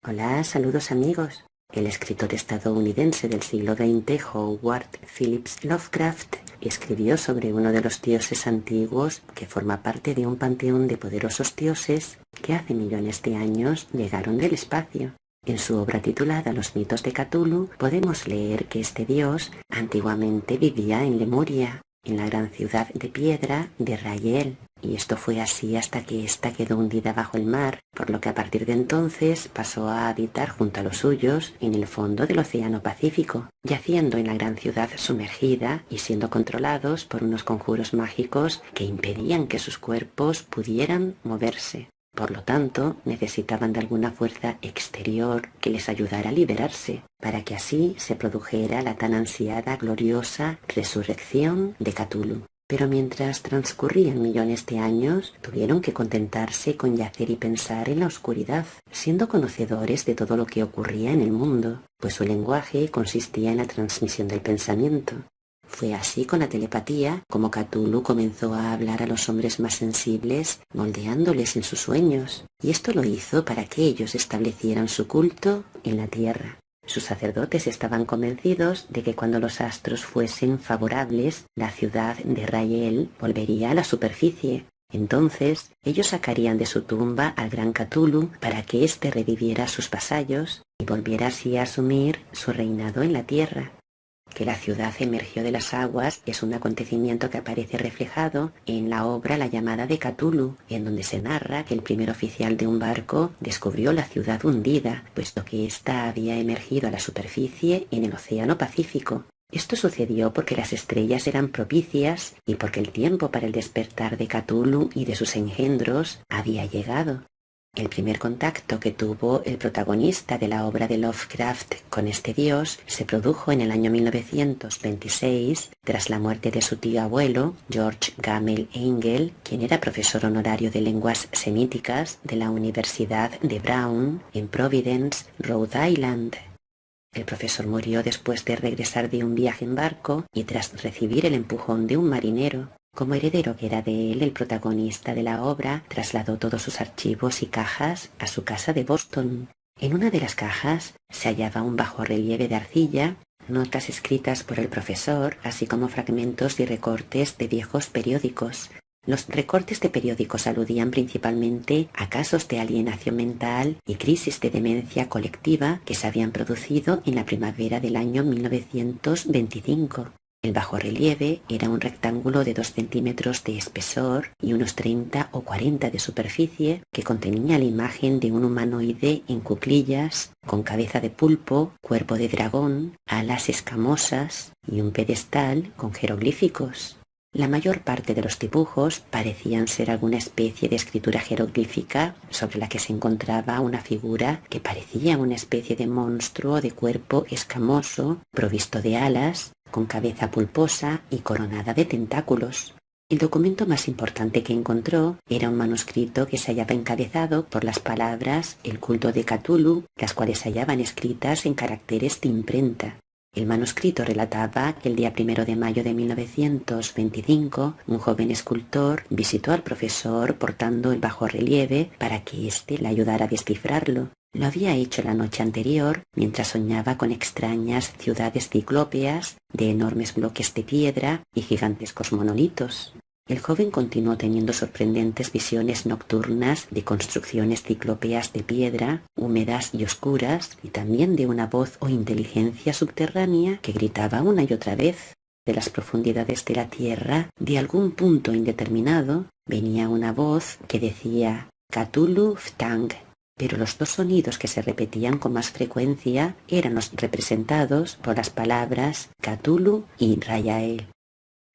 Hola, saludos amigos. El escritor estadounidense del siglo XX, Howard Phillips Lovecraft, escribió sobre uno de los dioses antiguos que forma parte de un panteón de poderosos dioses que hace millones de años llegaron del espacio. En su obra titulada Los mitos de Cthulhu podemos leer que este dios antiguamente vivía en Lemuria, en la gran ciudad de piedra de Raziel, y esto fue así hasta que ésta quedó hundida bajo el mar, por lo que a partir de entonces pasó a habitar junto a los suyos en el fondo del Océano Pacífico, yaciendo en la gran ciudad sumergida y siendo controlados por unos conjuros mágicos que impedían que sus cuerpos pudieran moverse. Por lo tanto, necesitaban de alguna fuerza exterior que les ayudara a liberarse, para que así se produjera la tan ansiada, gloriosa resurrección de Cthulhu. Pero mientras transcurrían millones de años, tuvieron que contentarse con yacer y pensar en la oscuridad, siendo conocedores de todo lo que ocurría en el mundo, pues su lenguaje consistía en la transmisión del pensamiento. Fue así con la telepatía como Cthulhu comenzó a hablar a los hombres más sensibles, moldeándoles en sus sueños, y esto lo hizo para que ellos establecieran su culto en la tierra. Sus sacerdotes estaban convencidos de que cuando los astros fuesen favorables, la ciudad de Raziel volvería a la superficie. Entonces, ellos sacarían de su tumba al gran Cthulhu para que éste reviviera a sus vasallos y volviera así a asumir su reinado en la tierra. Que la ciudad emergió de las aguas es un acontecimiento que aparece reflejado en la obra La llamada de Cthulhu, en donde se narra que el primer oficial de un barco descubrió la ciudad hundida, puesto que ésta había emergido a la superficie en el Océano Pacífico. Esto sucedió porque las estrellas eran propicias y porque el tiempo para el despertar de Cthulhu y de sus engendros había llegado. El primer contacto que tuvo el protagonista de la obra de Lovecraft con este dios se produjo en el año 1926, tras la muerte de su tío abuelo, George Gamel Engel, quien era profesor honorario de lenguas semíticas de la Universidad de Brown en Providence, Rhode Island. El profesor murió después de regresar de un viaje en barco y tras recibir el empujón de un marinero. Como heredero que era de él, el protagonista de la obra trasladó todos sus archivos y cajas a su casa de Boston. En una de las cajas se hallaba un bajorrelieve de arcilla, notas escritas por el profesor, así como fragmentos y recortes de viejos periódicos. Los recortes de periódicos aludían principalmente a casos de alienación mental y crisis de demencia colectiva que se habían producido en la primavera del año 1925. El bajorrelieve era un rectángulo de 2 centímetros de espesor y unos 30 o 40 de superficie que contenía la imagen de un humanoide en cuclillas, con cabeza de pulpo, cuerpo de dragón, alas escamosas y un pedestal con jeroglíficos. La mayor parte de los dibujos parecían ser alguna especie de escritura jeroglífica sobre la que se encontraba una figura que parecía una especie de monstruo de cuerpo escamoso, provisto de alas, con cabeza pulposa y coronada de tentáculos. El documento más importante que encontró era un manuscrito que se hallaba encabezado por las palabras «El culto de Cthulhu», las cuales se hallaban escritas en caracteres de imprenta. El manuscrito relataba que el día 1 de mayo de 1925, un joven escultor visitó al profesor portando el bajorrelieve para que éste le ayudara a descifrarlo. Lo había hecho la noche anterior, mientras soñaba con extrañas ciudades ciclópeas de enormes bloques de piedra y gigantescos monolitos. El joven continuó teniendo sorprendentes visiones nocturnas de construcciones ciclópeas de piedra, húmedas y oscuras, y también de una voz o inteligencia subterránea que gritaba una y otra vez. De las profundidades de la tierra, de algún punto indeterminado, venía una voz que decía «Cthulhu Ftang», pero los dos sonidos que se repetían con más frecuencia eran los representados por las palabras Cthulhu y Raziel.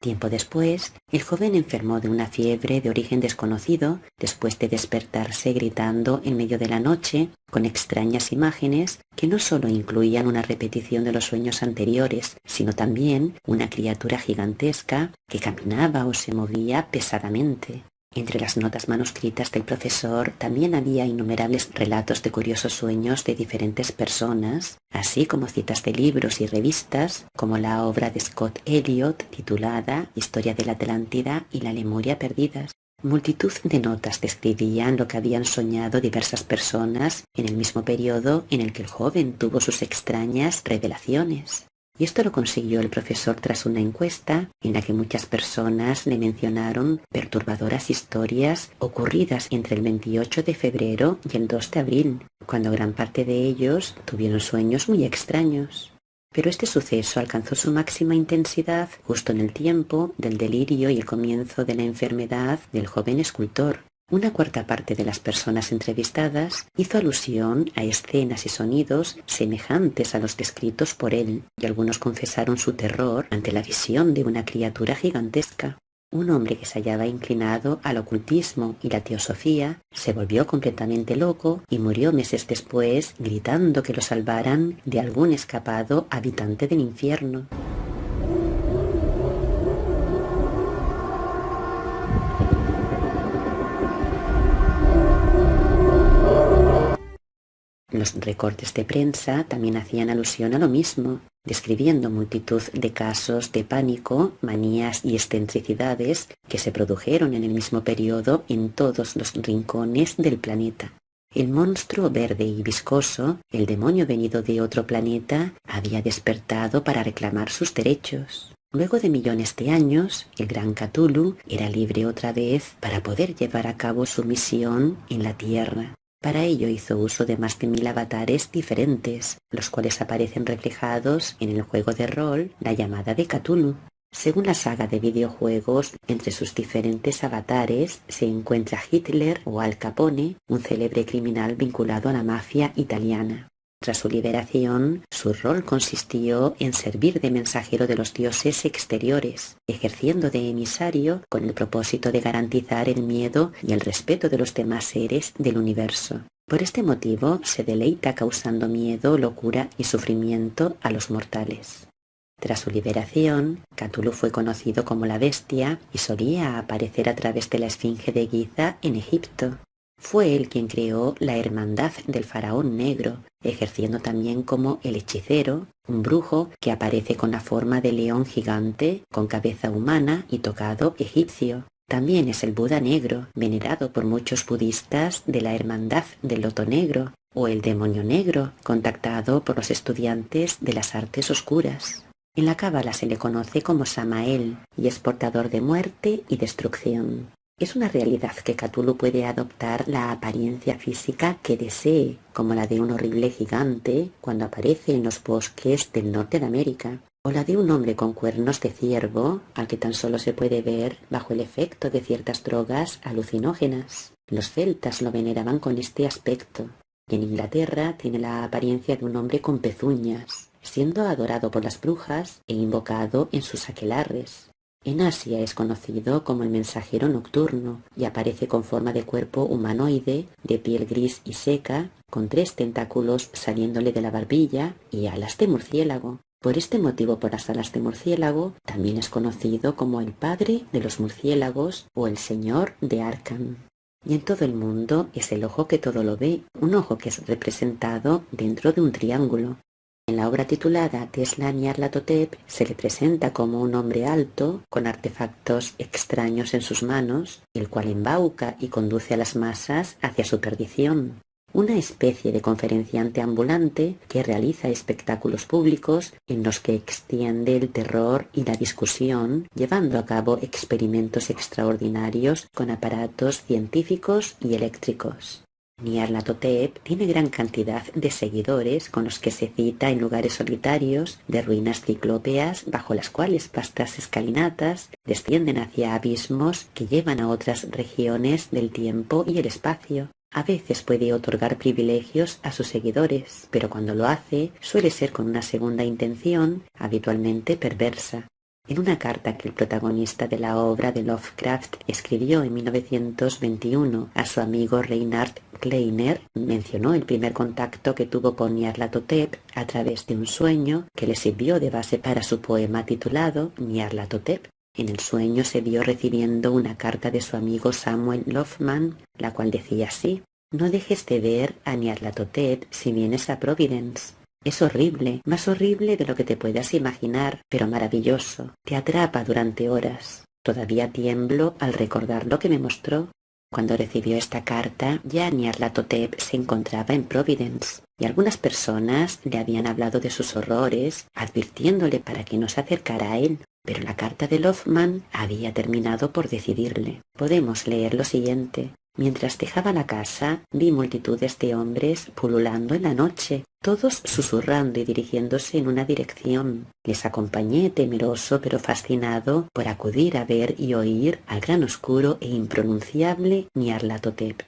Tiempo después, el joven enfermó de una fiebre de origen desconocido después de despertarse gritando en medio de la noche con extrañas imágenes que no solo incluían una repetición de los sueños anteriores, sino también una criatura gigantesca que caminaba o se movía pesadamente. Entre las notas manuscritas del profesor también había innumerables relatos de curiosos sueños de diferentes personas, así como citas de libros y revistas, como la obra de Scott Elliot titulada Historia de la Atlántida y la Lemuria perdidas. Multitud de notas describían lo que habían soñado diversas personas en el mismo periodo en el que el joven tuvo sus extrañas revelaciones. Y esto lo consiguió el profesor tras una encuesta en la que muchas personas le mencionaron perturbadoras historias ocurridas entre el 28 de febrero y el 2 de abril, cuando gran parte de ellos tuvieron sueños muy extraños. Pero este suceso alcanzó su máxima intensidad justo en el tiempo del delirio y el comienzo de la enfermedad del joven escultor. Una cuarta parte de las personas entrevistadas hizo alusión a escenas y sonidos semejantes a los descritos por él, y algunos confesaron su terror ante la visión de una criatura gigantesca. Un hombre que se hallaba inclinado al ocultismo y la teosofía se volvió completamente loco y murió meses después gritando que lo salvaran de algún escapado habitante del infierno. Los recortes de prensa también hacían alusión a lo mismo, describiendo multitud de casos de pánico, manías y excentricidades que se produjeron en el mismo periodo en todos los rincones del planeta. El monstruo verde y viscoso, el demonio venido de otro planeta, había despertado para reclamar sus derechos. Luego de millones de años, el gran Cthulhu era libre otra vez para poder llevar a cabo su misión en la Tierra. Para ello hizo uso de más de 1000 avatares diferentes, los cuales aparecen reflejados en el juego de rol La llamada de Cthulhu. Según la saga de videojuegos, entre sus diferentes avatares se encuentra Hitler o Al Capone, un célebre criminal vinculado a la mafia italiana. Tras su liberación, su rol consistió en servir de mensajero de los dioses exteriores, ejerciendo de emisario con el propósito de garantizar el miedo y el respeto de los demás seres del universo. Por este motivo, se deleita causando miedo, locura y sufrimiento a los mortales. Tras su liberación, Cthulhu fue conocido como la Bestia y solía aparecer a través de la Esfinge de Giza en Egipto. Fue él quien creó la Hermandad del Faraón Negro, ejerciendo también como el hechicero, un brujo que aparece con la forma de león gigante, con cabeza humana y tocado egipcio. También es el Buda Negro, venerado por muchos budistas de la Hermandad del Loto Negro, o el Demonio Negro, contactado por los estudiantes de las artes oscuras. En la Cábala se le conoce como Samael y es portador de muerte y destrucción. Es una realidad que Cthulhu puede adoptar la apariencia física que desee, como la de un horrible gigante cuando aparece en los bosques del norte de América, o la de un hombre con cuernos de ciervo al que tan solo se puede ver bajo el efecto de ciertas drogas alucinógenas. Los celtas lo veneraban con este aspecto, y en Inglaterra tiene la apariencia de un hombre con pezuñas, siendo adorado por las brujas e invocado en sus aquelarres. En Asia es conocido como el mensajero nocturno y aparece con forma de cuerpo humanoide, de piel gris y seca, con 3 tentáculos saliéndole de la barbilla y alas de murciélago. Por este motivo, por las alas de murciélago, también es conocido como el padre de los murciélagos o el señor de Arkham. Y en todo el mundo es el ojo que todo lo ve, un ojo que es representado dentro de un triángulo. En la obra titulada Tesla Nyarlathotep se le presenta como un hombre alto, con artefactos extraños en sus manos, el cual embauca y conduce a las masas hacia su perdición. Una especie de conferenciante ambulante que realiza espectáculos públicos en los que extiende el terror y la discusión, llevando a cabo experimentos extraordinarios con aparatos científicos y eléctricos. Nyarlathotep tiene gran cantidad de seguidores con los que se cita en lugares solitarios de ruinas ciclópeas bajo las cuales vastas escalinatas descienden hacia abismos que llevan a otras regiones del tiempo y el espacio. A veces puede otorgar privilegios a sus seguidores, pero cuando lo hace suele ser con una segunda intención, habitualmente perversa. En una carta que el protagonista de la obra de Lovecraft escribió en 1921 a su amigo Reinhard Kleiner, mencionó el primer contacto que tuvo con Nyarlathotep a través de un sueño que le sirvió de base para su poema titulado Nyarlathotep. En el sueño se vio recibiendo una carta de su amigo Samuel Loftman, la cual decía así: «No dejes de ver a Nyarlathotep si vienes a Providence. Es horrible, más horrible de lo que te puedas imaginar, pero maravilloso. Te atrapa durante horas. Todavía tiemblo al recordar lo que me mostró. Cuando recibió esta carta, ya Nyarlathotep se encontraba en Providence, y algunas personas le habían hablado de sus horrores, advirtiéndole para que no se acercara a él. Pero la carta de Lothman había terminado por decidirle. Podemos leer lo siguiente. Mientras dejaba la casa, vi multitudes de hombres pululando en la noche, todos susurrando y dirigiéndose en una dirección. Les acompañé temeroso pero fascinado por acudir a ver y oír al gran oscuro e impronunciable Nyarlathotep.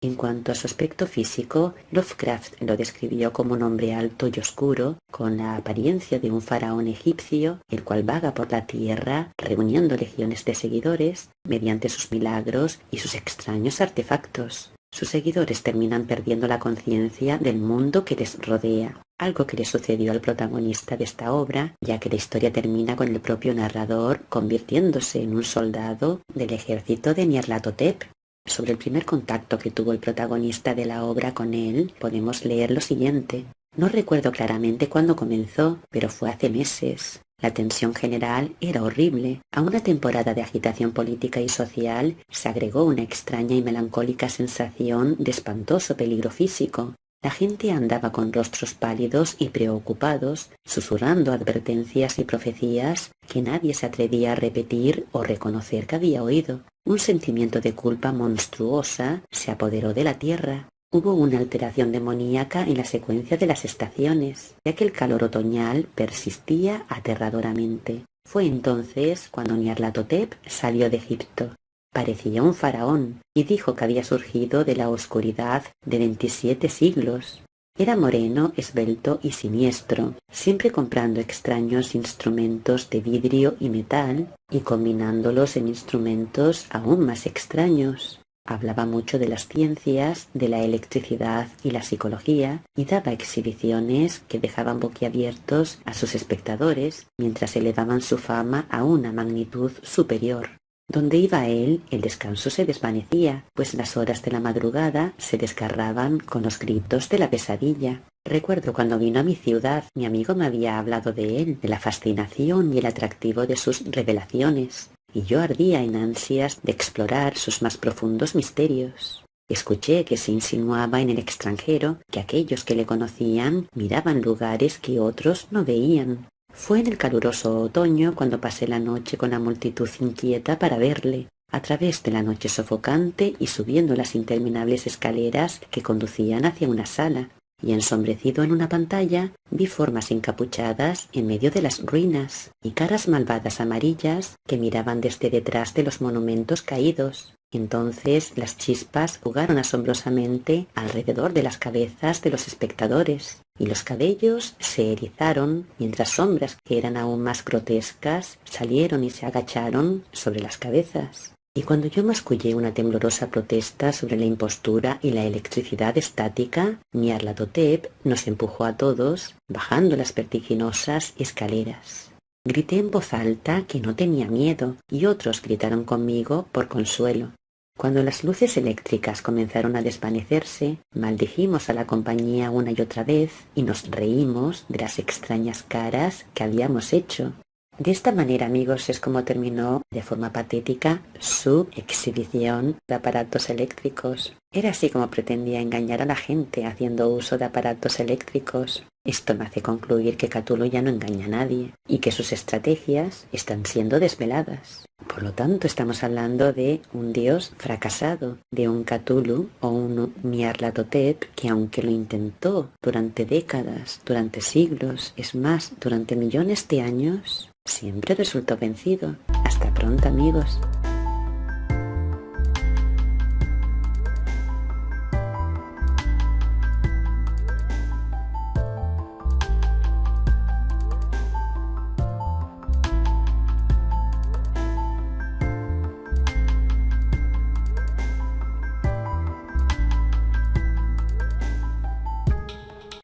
En cuanto a su aspecto físico, Lovecraft lo describió como un hombre alto y oscuro, con la apariencia de un faraón egipcio, el cual vaga por la tierra, reuniendo legiones de seguidores, mediante sus milagros y sus extraños artefactos. Sus seguidores terminan perdiendo la conciencia del mundo que les rodea, algo que le sucedió al protagonista de esta obra, ya que la historia termina con el propio narrador convirtiéndose en un soldado del ejército de Nyarlathotep. Sobre el primer contacto que tuvo el protagonista de la obra con él, podemos leer lo siguiente. No recuerdo claramente cuándo comenzó, pero fue hace meses. La tensión general era horrible. A una temporada de agitación política y social se agregó una extraña y melancólica sensación de espantoso peligro físico. La gente andaba con rostros pálidos y preocupados, susurrando advertencias y profecías que nadie se atrevía a repetir o reconocer que había oído. Un sentimiento de culpa monstruosa se apoderó de la tierra. Hubo una alteración demoníaca en la secuencia de las estaciones, ya que el calor otoñal persistía aterradoramente. Fue entonces cuando Nyarlathotep salió de Egipto. Parecía un faraón y dijo que había surgido de la oscuridad de 27 siglos. Era moreno, esbelto y siniestro, siempre comprando extraños instrumentos de vidrio y metal y combinándolos en instrumentos aún más extraños. Hablaba mucho de las ciencias, de la electricidad y la psicología, y daba exhibiciones que dejaban boquiabiertos a sus espectadores mientras elevaban su fama a una magnitud superior. Donde iba él, el descanso se desvanecía, pues las horas de la madrugada se desgarraban con los gritos de la pesadilla. Recuerdo cuando vino a mi ciudad, mi amigo me había hablado de él, de la fascinación y el atractivo de sus revelaciones, y yo ardía en ansias de explorar sus más profundos misterios. Escuché que se insinuaba en el extranjero que aquellos que le conocían miraban lugares que otros no veían. Fue en el caluroso otoño cuando pasé la noche con la multitud inquieta para verle, a través de la noche sofocante y subiendo las interminables escaleras que conducían hacia una sala, y ensombrecido en una pantalla vi formas encapuchadas en medio de las ruinas y caras malvadas amarillas que miraban desde detrás de los monumentos caídos. Entonces las chispas jugaron asombrosamente alrededor de las cabezas de los espectadores, y los cabellos se erizaron mientras sombras que eran aún más grotescas salieron y se agacharon sobre las cabezas. Y cuando yo mascullé una temblorosa protesta sobre la impostura y la electricidad estática, Nyarlathotep nos empujó a todos, bajando las vertiginosas escaleras. Grité en voz alta que no tenía miedo, y otros gritaron conmigo por consuelo. Cuando las luces eléctricas comenzaron a desvanecerse, maldijimos a la compañía una y otra vez y nos reímos de las extrañas caras que habíamos hecho. De esta manera, amigos, es como terminó de forma patética su exhibición de aparatos eléctricos. Era así como pretendía engañar a la gente haciendo uso de aparatos eléctricos. Esto me hace concluir que Cthulhu ya no engaña a nadie y que sus estrategias están siendo desveladas. Por lo tanto, estamos hablando de un dios fracasado, de un Cthulhu o un Nyarlathotep que, aunque lo intentó durante décadas, durante siglos, es más, durante millones de años, siempre resultó vencido. Hasta pronto, amigos.